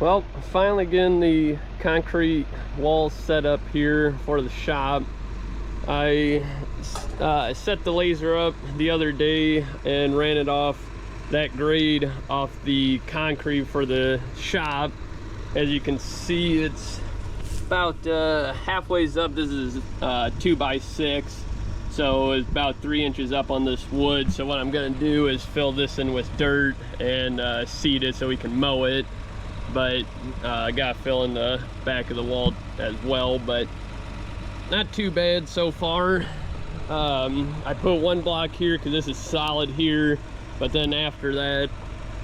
Well, finally getting the concrete walls set up here for the shop. I set the laser up the other day and ran it off that grade off the concrete for the shop. As you can see, it's about halfway up. This is 2x6, so it's about 3 inches up on this wood. So what I'm gonna do is fill this in with dirt and seed it so we can mow it. But I gotta fill in the back of the wall as well, but not too bad so far. I put one block here because this is solid here, but then after that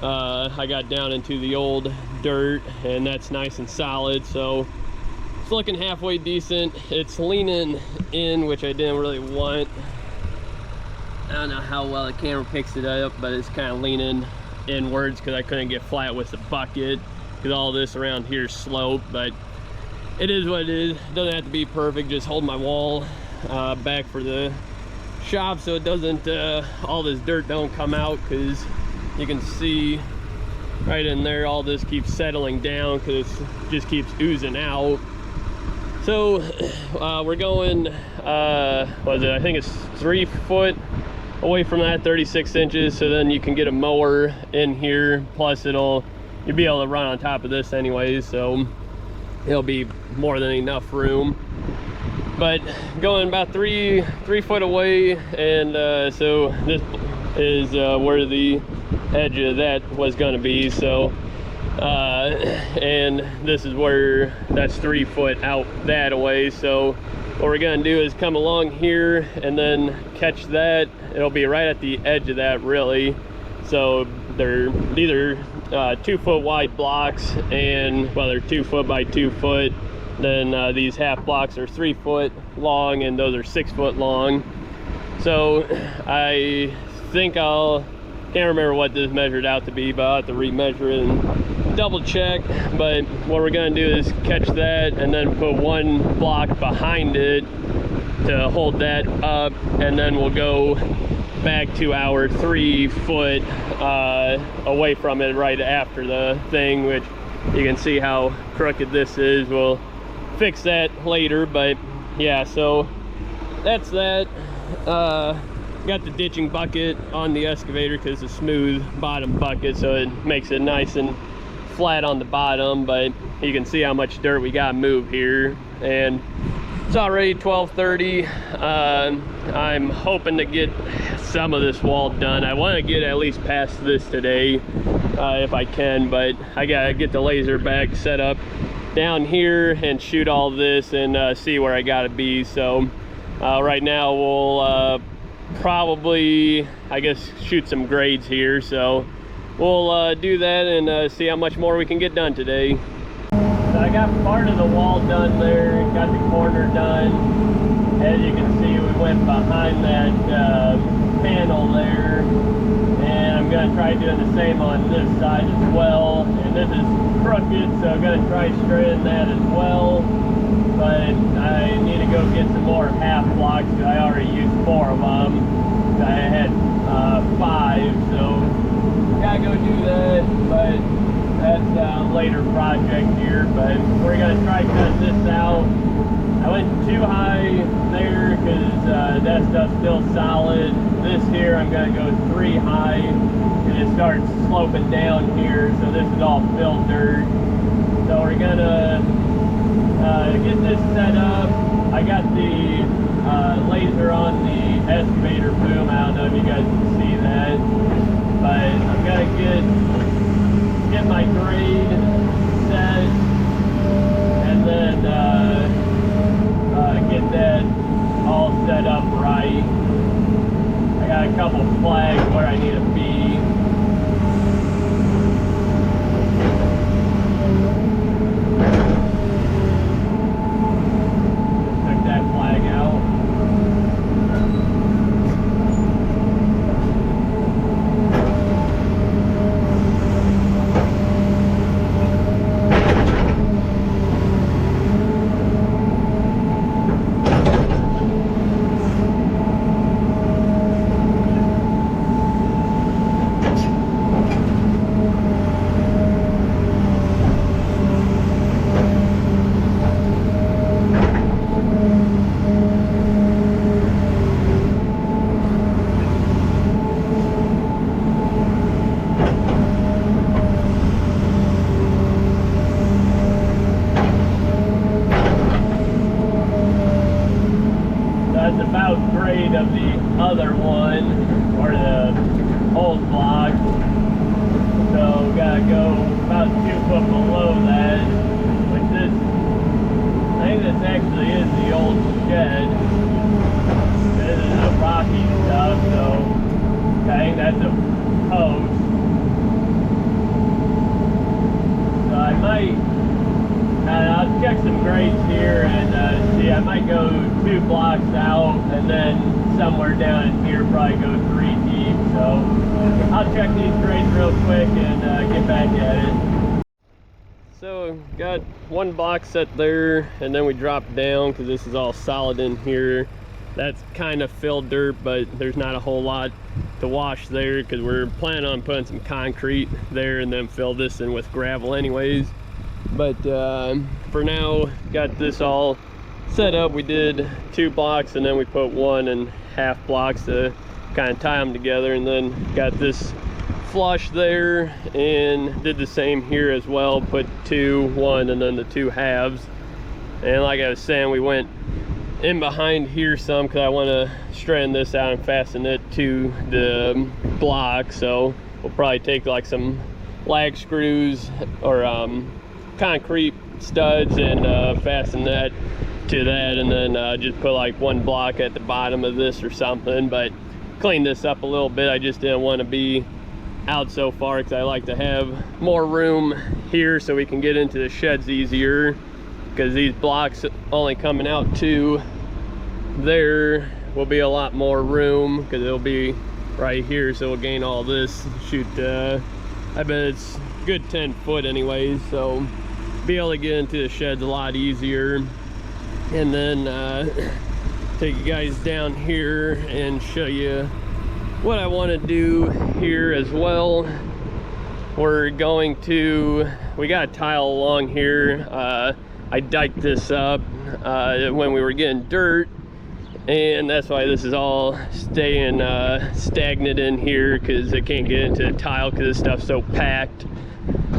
I got down into the old dirt and that's nice and solid, so it's looking halfway decent. It's leaning in, which I didn't really want. I don't know how well the camera picks it up, but it's kind of leaning inwards because I couldn't get flat with the bucket because all this around here is slope. But it is what it is. It doesn't have to be perfect. Just hold my wall back for the shop so it doesn't all this dirt don't come out, because you can see right in there all this keeps settling down because it just keeps oozing out. So we're going what is it, I think it's 3 foot away from that, 36 inches, so then you can get a mower in here, plus you'll be able to run on top of this anyways, so it'll be more than enough room. But going about three foot away, and so this is where the edge of that was going to be, so and this is where that's 3 foot out that way. So what we're going to do is come along here and then catch that. It'll be right at the edge of that, really. So these are 2 foot wide blocks, and well, they're 2 foot by 2 foot. Then these half blocks are 3 foot long, and those are 6 foot long. So I think can't remember what this measured out to be, but I'll have to remeasure it and double check. But what we're gonna do is catch that and then put one block behind it to hold that up, and then we'll go back to our 3 foot away from it right after the thing, which you can see how crooked this is. We'll fix that later, but yeah, so that's that. Got the ditching bucket on the excavator because it's a smooth bottom bucket, so it makes it nice and flat on the bottom. But you can see how much dirt we got moved here, and it's already 12:30. I'm hoping to get some of this wall done. I want to get at least past this today if I can, but I gotta get the laser back set up down here and shoot all this and see where I gotta be. So right now we'll probably, I guess, shoot some grades here, so we'll do that and see how much more we can get done today. So I got part of the wall done there, got the corner done. As you can see, we went behind that panel there, and I'm gonna try doing the same on this side as well. And this is crooked, so I'm gonna try straighten that as well. But I need to go get some more half blocks because I already used 4 of them. I had 5, so gotta go do that. But that's a later project here. But we're gonna try cutting this out. I went too high there because that stuff's still solid. This here I'm gonna go 3 high, and it starts sloping down here. So this is all filled dirt. So we're gonna get this set up. I got the laser on the excavator boom. I don't know if you guys can see that, but I'm gonna get my grade set, and then get that all set up right. I got a couple flags where I need to be. below that, which this, I think this actually is the old shed. This is the rocky stuff, so I think that's a post. So I might, I'll check some grades here and see, I might go 2 blocks out and then somewhere down in here probably go 3 deep. So I'll check these grades real quick and get back at it. So got 1 block set there, and then we drop down because this is all solid in here. That's kind of filled dirt, but there's not a whole lot to wash there because we're planning on putting some concrete there and then fill this in with gravel anyways. But for now, got this all set up. We did 2 blocks and then we put 1.5 blocks to kind of tie them together, and then got this flush there and did the same here as well. Put 2, 1, and then the 2 halves. And like I was saying, we went in behind here some because I want to straighten this out and fasten it to the block. So we'll probably take like some lag screws or concrete studs and fasten that to that, and then just put like 1 block at the bottom of this or something. But clean this up a little bit. I just didn't want to be out so far because I like to have more room here so we can get into the sheds easier, because these blocks only coming out to there will be a lot more room because it'll be right here, so we'll gain all this. Shoot, I bet it's good 10 foot anyways, so be able to get into the sheds a lot easier. And then take you guys down here and show you what I want to do here as well. We got a tile along here. I diked this up when we were getting dirt, and that's why this is all staying stagnant in here, because it can't get into the tile because this stuff's so packed.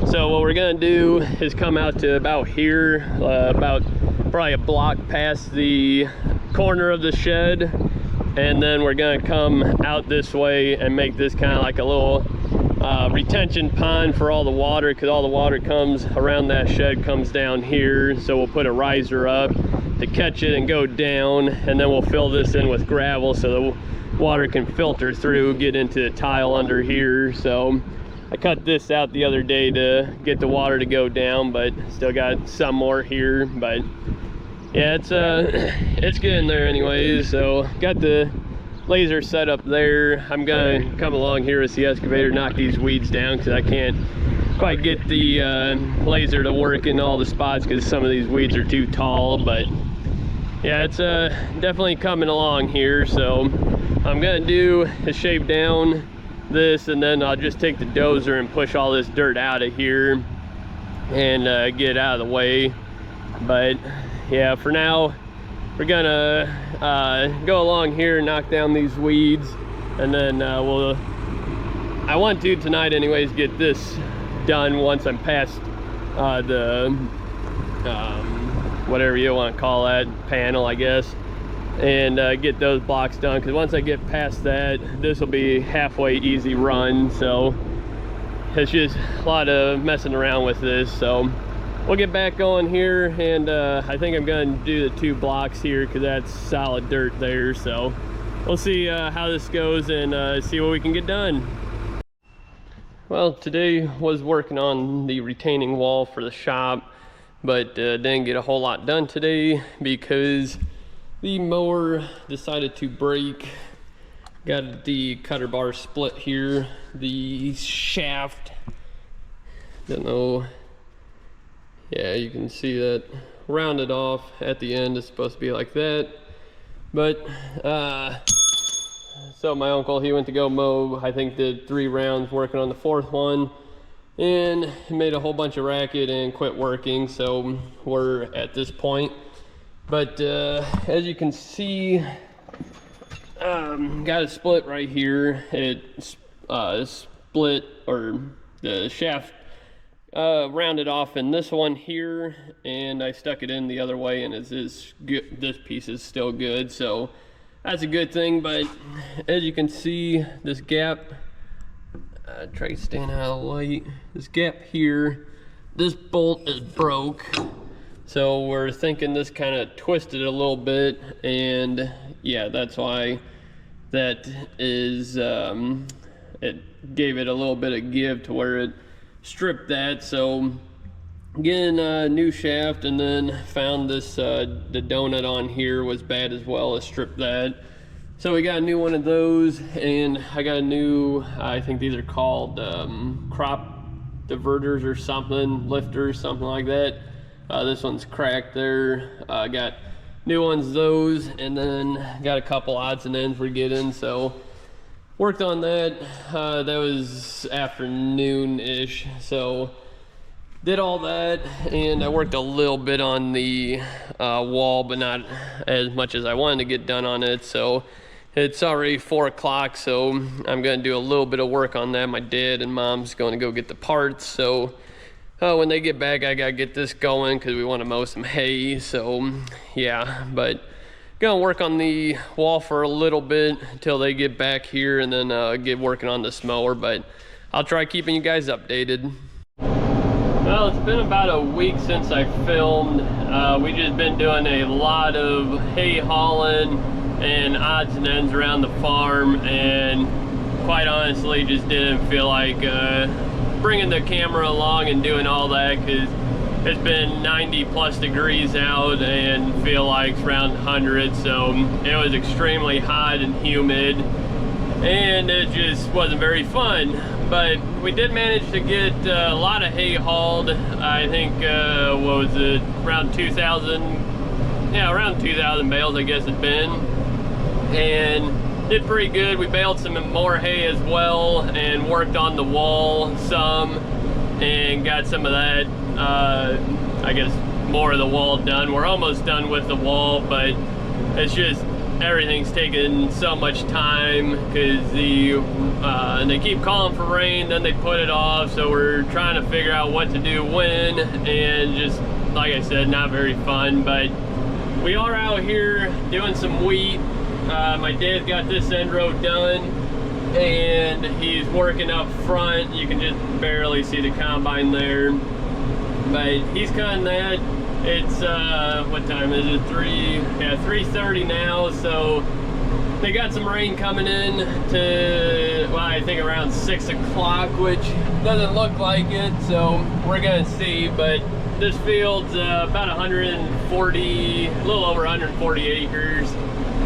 So what we're gonna do is come out to about here, about probably a block past the corner of the shed, and then we're gonna come out this way and make this kind of like a little retention pond for all the water, because all the water comes around that shed comes down here. So we'll put a riser up to catch it and go down, and then we'll fill this in with gravel so the water can filter through, get into the tile under here. So I cut this out the other day to get the water to go down, but still got some more here. But yeah, it's getting there anyways. So got the laser set up there. I'm gonna come along here with the excavator, knock these weeds down, because I can't quite get the laser to work in all the spots because some of these weeds are too tall. But yeah, it's definitely coming along here. So I'm gonna do is shave down this, and then I'll just take the dozer and push all this dirt out of here and get out of the way. But yeah, for now we're gonna go along here and knock down these weeds, and then I want to tonight anyways get this done once I'm past the whatever you want to call that panel, I guess, and get those blocks done, because once I get past that, this will be halfway easy run. So it's just a lot of messing around with this. So we'll get back going here, and I think I'm going to do the 2 blocks here because that's solid dirt there. So we'll see how this goes and see what we can get done. Well, today was working on the retaining wall for the shop, but didn't get a whole lot done today because the mower decided to break. Got the cutter bar split here. The shaft, don't know. Yeah, you can see that rounded off at the end. It's supposed to be like that. But, so my uncle, he went to go mow, I think did 3 rounds working on the 4th one, and made a whole bunch of racket and quit working. So we're at this point. But as you can see, got it split right here. It split, or the shaft rounded off in this one here, and I stuck it in the other way, and this piece is still good, so that's a good thing. But as you can see, this gap, try to stand out of the light, this gap here this bolt is broke. So we're thinking this kind of twisted a little bit, and yeah, that's why that is, it gave it a little bit of give to where it stripped that. So getting a new shaft, and then found this, the donut on here was bad as well, as stripped that. So we got a new one of those, and I got a new, I think these are called crop diverters or something, lifters, something like that. This one's cracked there. Got new ones, those, and then got a couple odds and ends we're getting. So worked on that. That was afternoon-ish. So did all that, and I worked a little bit on the wall, but not as much as I wanted to get done on it. So it's already 4 o'clock, so I'm gonna do a little bit of work on that. My dad and mom's gonna go get the parts. So when they get back, I gotta get this going because we want to mow some hay. So yeah, but gonna work on the wall for a little bit until they get back here, and then get working on this mower. But I'll try keeping you guys updated. Well, it's been about a week since I filmed. We just been doing a lot of hay hauling and odds and ends around the farm, and quite honestly just didn't feel like bringing the camera along and doing all that, because it's been 90 plus degrees out and feel like it's around 100, so it was extremely hot and humid, and it just wasn't very fun. But we did manage to get a lot of hay hauled. I think what was it, around 2,000, yeah, around 2,000 bales I guess it's been, and did pretty good. We baled some more hay as well and worked on the wall some and got some of that, I guess more of the wall done. We're almost done with the wall, but it's just everything's taking so much time because they keep calling for rain, then they put it off, so we're trying to figure out what to do when, and just like I said, not very fun. But we are out here doing some wheat. My dad's got this end row done, and he's working up front. You can just barely see the combine there, but he's cutting that. It's what time is it? 3:30 now. So they got some rain coming in to, well, I think around 6 o'clock, which doesn't look like it, so we're gonna see. But this field's about 140, a little over 140 acres.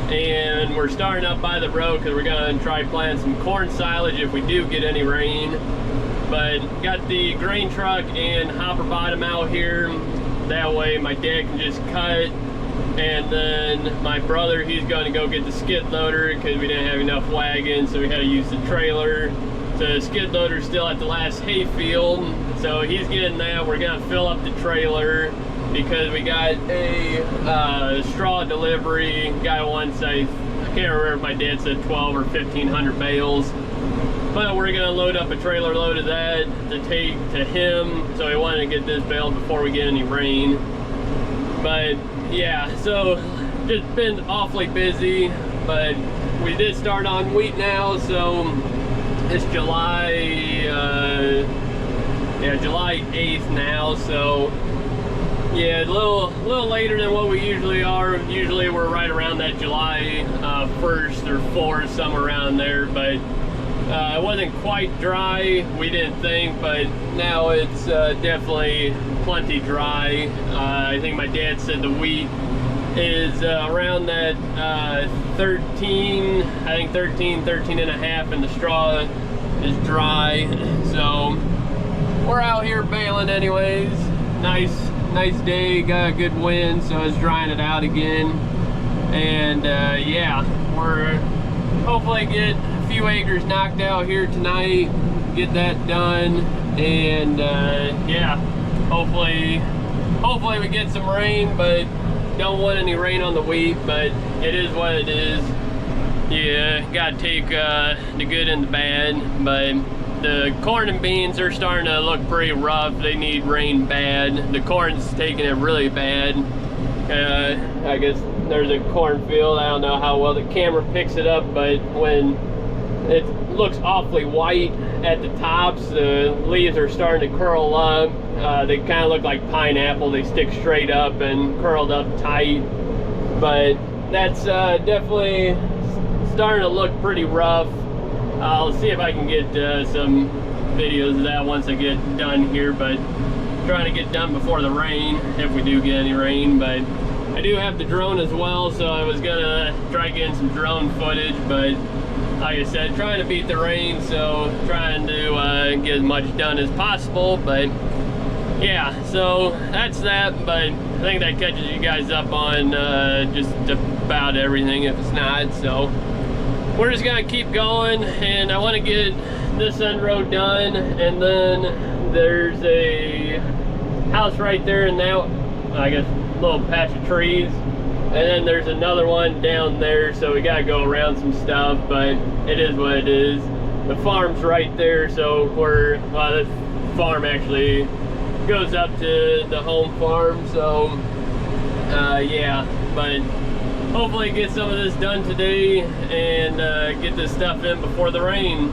And we're starting up by the road because we're gonna try planting some corn silage if we do get any rain. But got the grain truck and hopper bottom out here. That way my dad can just cut, and then my brother, he's gonna go get the skid loader because we didn't have enough wagons, so we had to use the trailer. So the skid loader's still at the last hay field, so he's getting that. We're gonna fill up the trailer because we got a straw delivery. Guy wants, I can't remember if my dad said 12 or 1,500 bales, but we're gonna load up a trailer load of that to take to him. So we wanted to get this baled before we get any rain. But yeah, so just been awfully busy, but we did start on wheat now. So it's July, July 8th now. So yeah, a little later than what we usually are. Usually we're right around that July 1st or 4th, somewhere around there. But it wasn't quite dry, we didn't think, but now it's definitely plenty dry. I think my dad said the wheat is around that 13 and a half, and the straw is dry. So we're out here baling anyways. Nice day, got a good wind, so it's drying it out again. And yeah, we're hopefully get a few acres knocked out here tonight, get that done, and yeah, hopefully we get some rain, but don't want any rain on the wheat. But it is what it is. Yeah, gotta take the good and the bad. But the corn and beans are starting to look pretty rough. They need rain bad. The corn's taking it really bad. I guess there's a cornfield. I don't know how well the camera picks it up, but when it looks awfully white at the tops, the leaves are starting to curl up, They kind of look like pineapple. They stick straight up and curled up tight. But that's definitely starting to look pretty rough. I'll see if I can get some videos of that once I get done here, but trying to get done before the rain, if we do get any rain. But I do have the drone as well, so I was gonna try getting some drone footage, but like I said, trying to beat the rain, so trying to get as much done as possible. But yeah, so that's that. But I think that catches you guys up on just about everything if it's not. So we're just gonna keep going, and I want to get this end road done, and then there's a house right there and now I guess little patch of trees, and then there's another one down there, so we gotta go around some stuff, but it is what it is. The farm's right there, so well, this farm actually goes up to the home farm, so yeah, but hopefully get some of this done today and get this stuff in before the rain.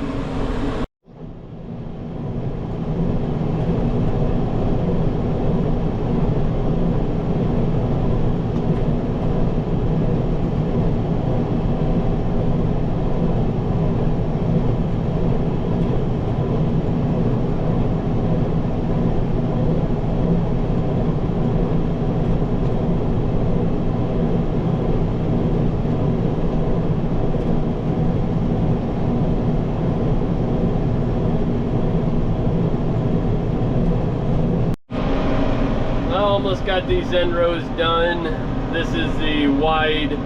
Almost got these end rows done. This is the wide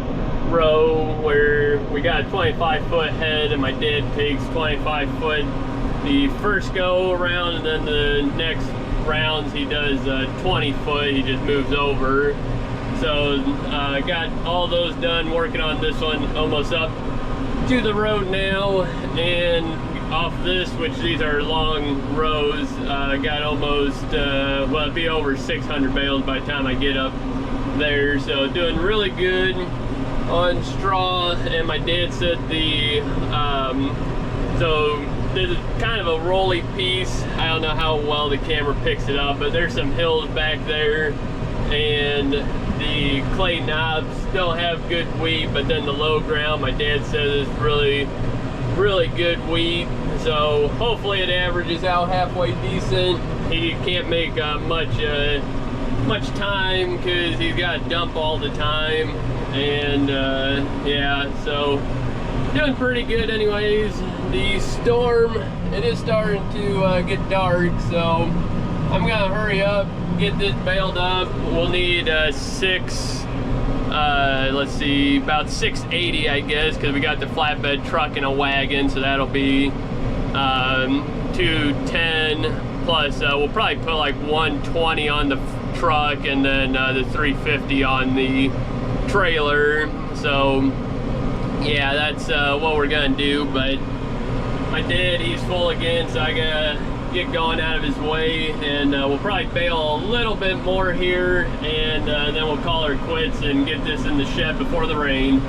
row where we got a 25-foot head, and my dad takes 25 foot the first go around, and then the next rounds he does 20 foot. He just moves over. So got all those done, working on this one almost up to the road now, and off this, which these are long rows, got almost well, it'll be over 600 bales by the time I get up there. So doing really good on straw. And my dad said the so there's kind of a rolly piece. I don't know how well the camera picks it up, but there's some hills back there, and the clay knobs don't have good wheat, but then the low ground, my dad says, is really good wheat. So hopefully it averages out halfway decent. He can't make much time because he's got to dump all the time, and yeah, so doing pretty good anyways. The storm, it is starting to get dark, so I'm gonna hurry up, get this baled up. We'll need let's see, about 680 I guess, because we got the flatbed truck and a wagon, so that'll be 210 plus we'll probably put like 120 on the truck, and then the 350 on the trailer. So yeah, that's what we're gonna do. But my dad, he's full again, so I gotta get going out of his way, and we'll probably bale a little bit more here, and then we'll call her quits and get this in the shed before the rain.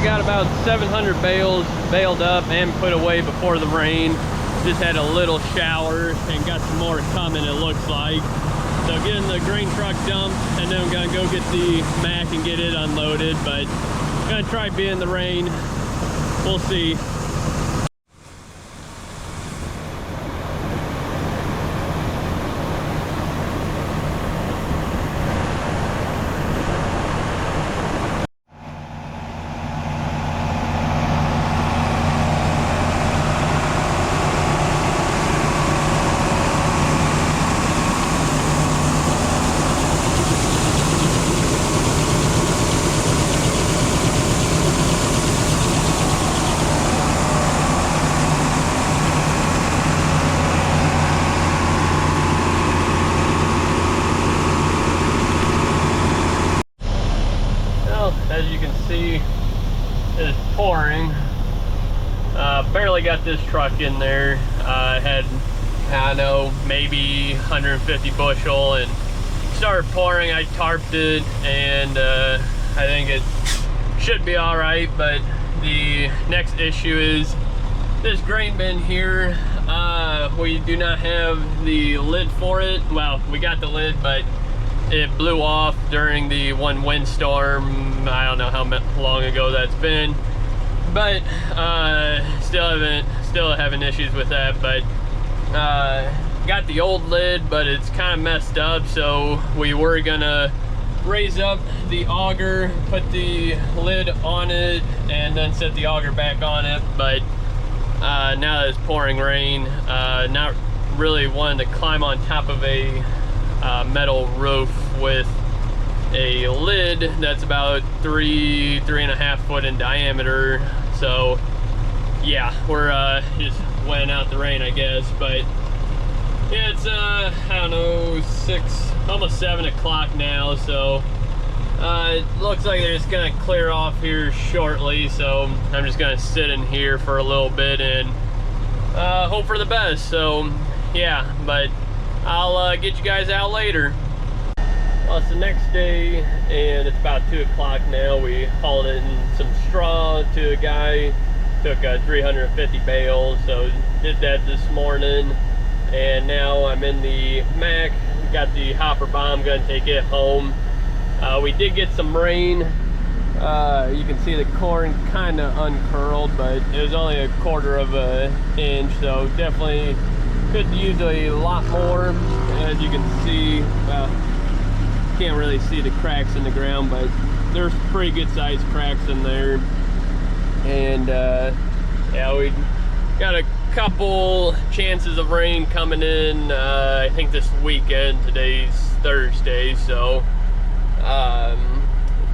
got about 700 bales baled up and put away before the rain. Just had a little shower and got some more coming, it looks like. So getting the grain truck dumped, and then I'm gonna go get the Mack and get it unloaded, but gonna try being in the rain. We'll see. As you can see, it's pouring. Barely got this truck in there. Had, I don't know, maybe 150 bushel, and started pouring. I tarped it, and I think it should be all right. But the next issue is this grain bin here. We do not have the lid for it. Well, we got the lid, but it blew off during the one windstorm. I don't know how long ago that's been, but still having issues with that. But got the old lid, but it's kind of messed up, so we were gonna raise up the auger, put the lid on it, and then set the auger back on it. But now that it's pouring rain, not really wanting to climb on top of a metal roof with a lid that's about 3.5 foot in diameter. So yeah, we're just weighing out the rain, I guess. But yeah, it's I don't know, almost 7 o'clock now, so it looks like they're just gonna clear off here shortly. So I'm just gonna sit in here for a little bit and hope for the best. So yeah, but I'll get you guys out later. Well, it's the next day, and it's about 2 o'clock now. We hauled in some straw to a guy, took 350 bales, so did that this morning. And now I'm in the Mack, got the hopper bomb, gonna take it home. We did get some rain. You can see the corn kind of uncurled, but it was only 1/4 of an inch, so definitely could use a lot more. As you can see, can't really see the cracks in the ground, but there's pretty good sized cracks in there. And yeah, we got a couple chances of rain coming in, I think this weekend. Today's Thursday, so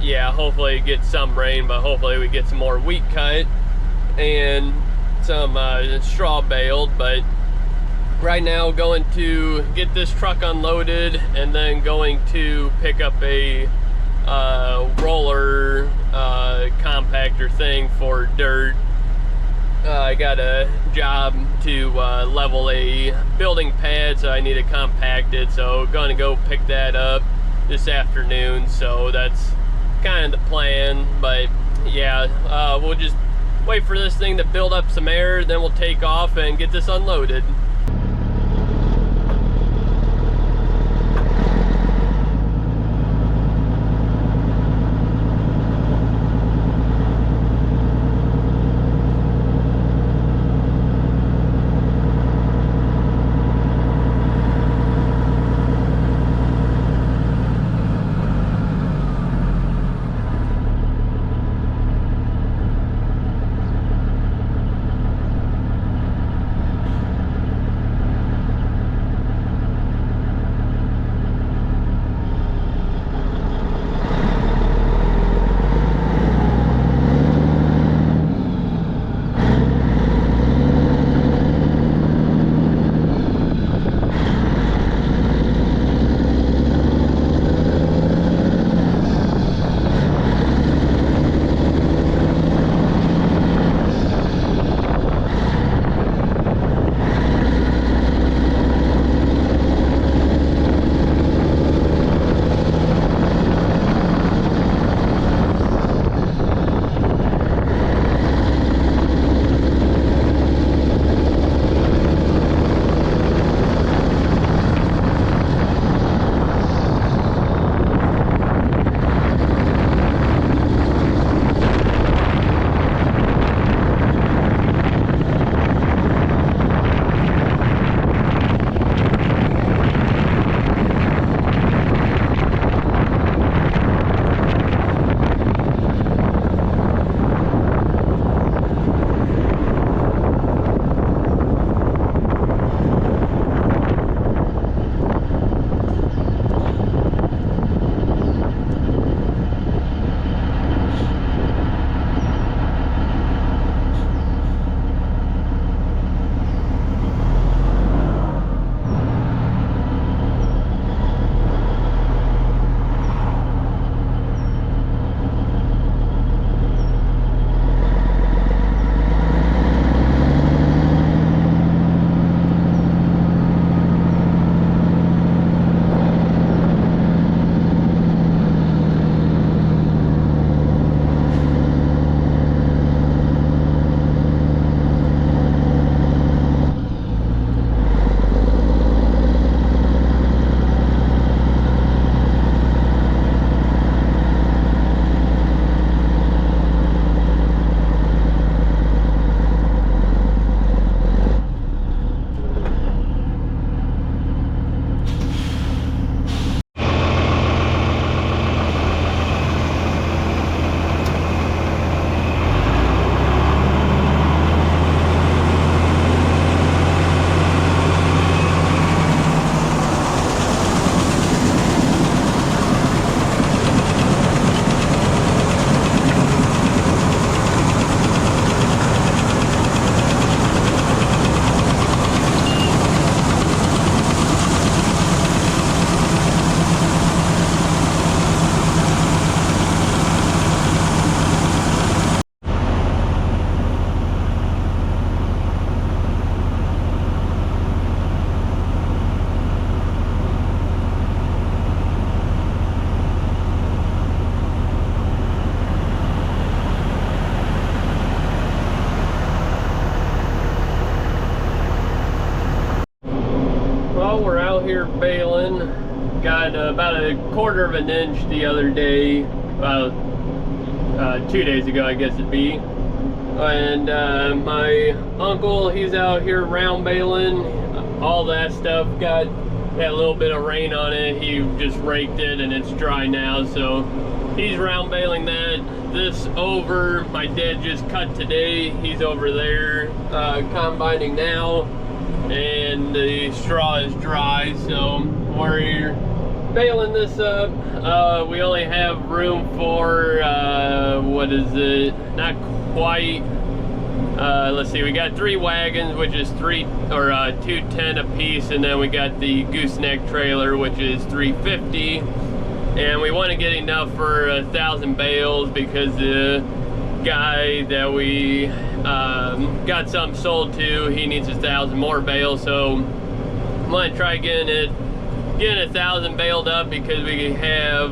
yeah, hopefully get some rain, but hopefully we get some more wheat cut and some straw baled. But right now, going to get this truck unloaded, and then going to pick up a roller compactor thing for dirt. I got a job to level a building pad, so I need to compact it. So gonna go pick that up this afternoon. So that's kind of the plan. But yeah, we'll just wait for this thing to build up some air, then we'll take off and get this unloaded. got about a quarter of an inch the other day, 2 days ago, I guess it'd be. And my uncle, he's out here round baling. All that stuff got that little bit of rain on it. He just raked it and it's dry now, so he's round baling that. This over, my dad just cut today. He's over there combining now, and the straw is dry, so we're baling this up. We only have room for what is it, not quite, let's see, we got 3 wagons, which is 210 a piece, and then we got the gooseneck trailer, which is 350, and we want to get enough for 1,000 bales because the guy that we got some sold to, he needs 1,000 more bales, so I'm gonna try getting 1,000 baled up because we have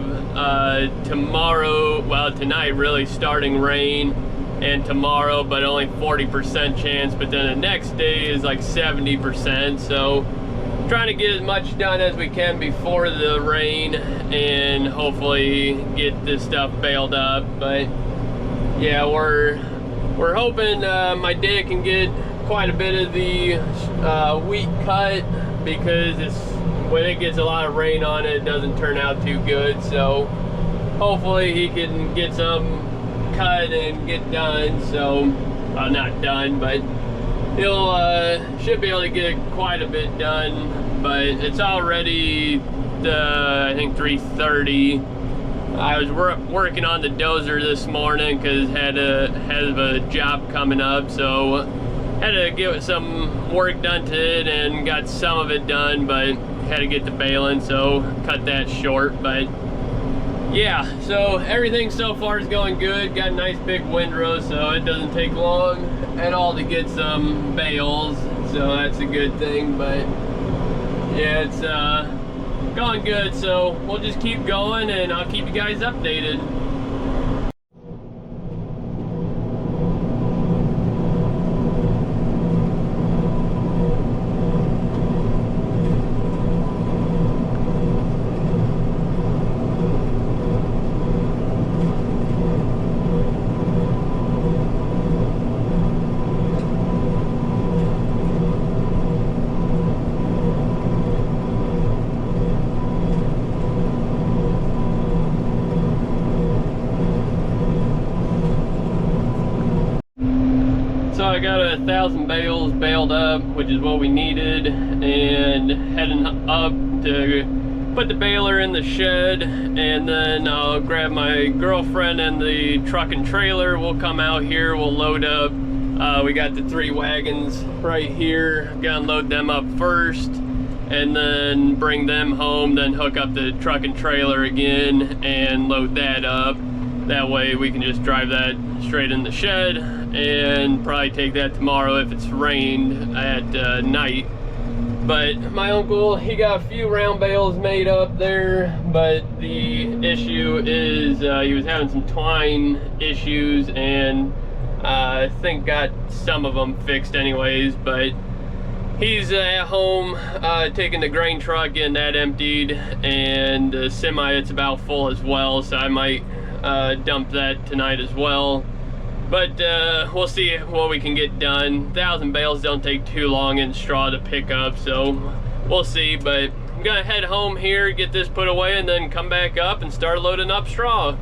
tomorrow, well, tonight really, starting rain, and tomorrow, but only 40% chance, but then the next day is like 70%, so trying to get as much done as we can before the rain and hopefully get this stuff baled up. But yeah, we're hoping my dad can get quite a bit of the wheat cut, because when it gets a lot of rain on it, it doesn't turn out too good, so hopefully he can get some cut and get done. So not done, but he'll should be able to get quite a bit done. But it's already I think 3:30. I was working on the dozer this morning because had a job coming up, so had to get some work done to it and got some of it done, but had to get the baling, so cut that short. But yeah, so everything so far is going good. Got a nice big windrow, so it doesn't take long at all to get some bales, so that's a good thing. But yeah, it's going good, so we'll just keep going and I'll keep you guys updated. So I got 1,000 bales baled up, which is what we needed, and heading up to put the baler in the shed, and then I'll grab my girlfriend and the truck and trailer. We'll come out here, we'll load up. We got the 3 wagons right here. Gonna load them up first and then bring them home, then hook up the truck and trailer again and load that up. That way we can just drive that straight in the shed and probably take that tomorrow if it's rained at night. But my uncle, he got a few round bales made up there, but the issue is he was having some twine issues, and I think got some of them fixed anyways. But he's at home taking the grain truck, getting that emptied, and the semi, it's about full as well, so I might dump that tonight as well. But we'll see what we can get done. 1,000 bales don't take too long in straw to pick up, so we'll see. But I'm gonna head home here, get this put away, and then come back up and start loading up straw.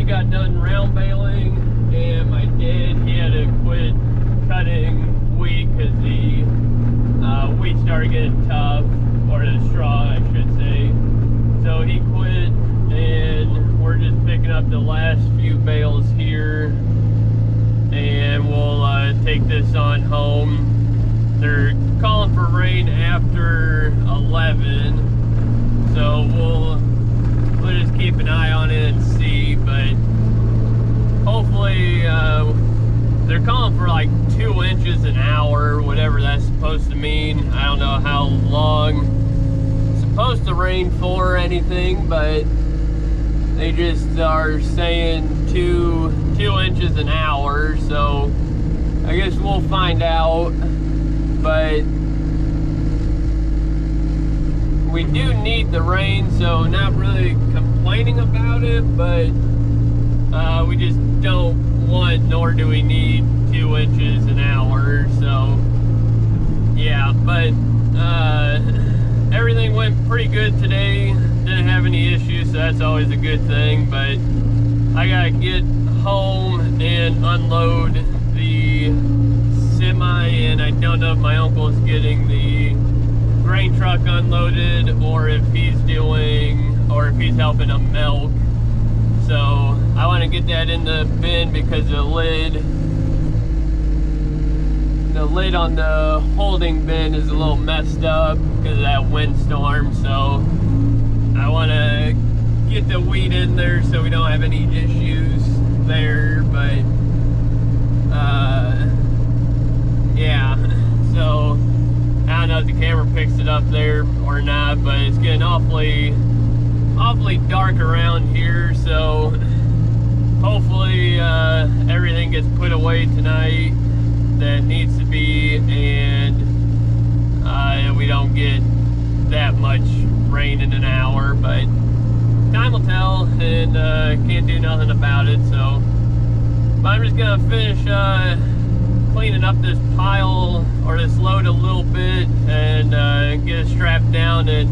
got done round baling, and my dad, he had to quit cutting wheat because the wheat started getting tough, or the straw I should say. So he quit, and we're just picking up the last few bales here, and we'll take this on home. They're calling for rain after 11, so we'll just keep an eye on it and see, but hopefully they're calling for like 2 inches an hour, whatever that's supposed to mean. I don't know how long it's supposed to rain for or anything, but they just are saying 2 inches an hour, so I guess we'll find out. But we do need the rain, so not really complaining about it, but we just don't want, nor do we need 2 inches an hour. So yeah, but everything went pretty good today. Didn't have any issues, so that's always a good thing. But I gotta get home and unload the semi, and I don't know if my uncle's getting the grain truck unloaded, or if he's helping them milk. So I want to get that in the bin because the lid on the holding bin is a little messed up because of that windstorm. So I want to get the wheat in there so we don't have any issues there. But yeah, so I don't know if the camera picks it up there or not, but it's getting awfully dark around here, so hopefully everything gets put away tonight that needs to be, and we don't get that much rain in an hour, but time will tell, and can't do nothing about it. So but I'm just gonna finish cleaning up this pile, or this load, a little bit, and get it strapped down and